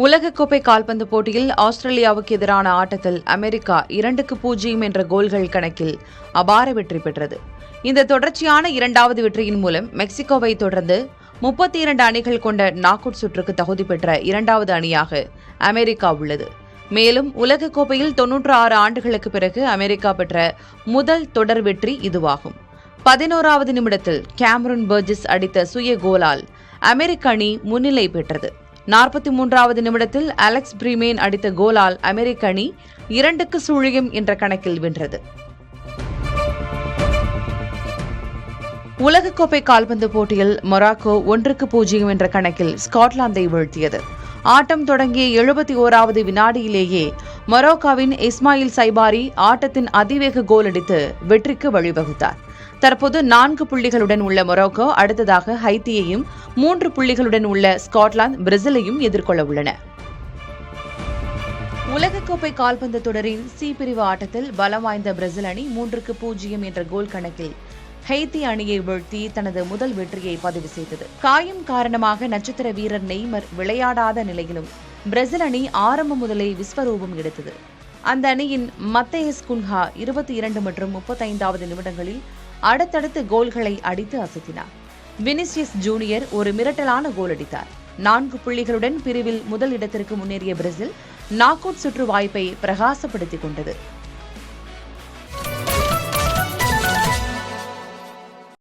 உலகக்கோப்பை கால்பந்து போட்டியில் ஆஸ்திரேலியாவுக்கு எதிரான ஆட்டத்தில் அமெரிக்கா 2-0 என்ற கோல்கள் கணக்கில் அபார வெற்றி பெற்றது. இந்த தொடர்ச்சியான இரண்டாவது வெற்றியின் மூலம் மெக்சிகோவை தொடர்ந்து 32 அணிகள் கொண்ட நாக் அவுட் சுற்றுக்கு தகுதி பெற்ற இரண்டாவது அணியாக அமெரிக்கா உள்ளது. மேலும் உலகக்கோப்பையில் 96 ஆண்டுகளுக்கு பிறகு அமெரிக்கா பெற்ற முதல் தொடர் வெற்றி இதுவாகும். 11வது நிமிடத்தில் கேமரூன் பர்ஜஸ் அடித்த சுய கோலால் அமெரிக்க அணி முன்னிலை பெற்றது. 43வது நிமிடத்தில் அலெக்ஸ் பிரீமேன் அடித்த கோலால் அமெரிக்க அணி 2-0 என்ற கணக்கில் வென்றது. உலகக்கோப்பை கால்பந்து போட்டியில் மொராக்கோ 1-0 என்ற கணக்கில் ஸ்காட்லாந்தை வீழ்த்தியது. ஆட்டம் தொடங்கிய 71வது வினாடியிலேயே மொராக்கோவின் இஸ்மாயில் சைபாரி ஆட்டத்தின் அதிவேக கோல் அடித்து வெற்றிக்கு வழிவகுத்தார். தற்போது 4 புள்ளிகளுடன் உள்ள மொராக்கோ அடுத்ததாக ஹைத்தியையும் 3 புள்ளிகளுடன் உள்ள ஸ்காட்லாந்து பிரேசிலையும் எதிர்கொள்ள உள்ளன. உலகக்கோப்பை கால்பந்து தொடரின் சி பிரிவு ஆட்டத்தில் பலம் வாய்ந்த பிரேசில் அணி 3-0 என்ற கோல் கணக்கில் ஹைத்தி அணியை வீழ்த்தி தனது முதல் வெற்றியை பதிவு செய்தது. காயம் காரணமாக நட்சத்திர வீரர் நெய்மர் விளையாடாத நிலையிலும் பிரேசில் அணி ஆரம்பம் முதலே விஸ்வரூபம் எடுத்தது. அந்த அணியின் மத்தேயஸ் குன்ஹா 22 மற்றும் 35வது நிமிடங்களில் அடுத்தடுத்து கோல்களை அடித்து அசத்தினார். வினிசியஸ் ஜூனியர் ஒரு மிரட்டலான கோல் அடித்தார். 4 புள்ளிகளுடன் பிரிவில் முதல் இடத்திற்கு முன்னேறிய பிரேசில் நாக் அவுட் சுற்று வாய்ப்பை பிரகாசப்படுத்திக் கொண்டது.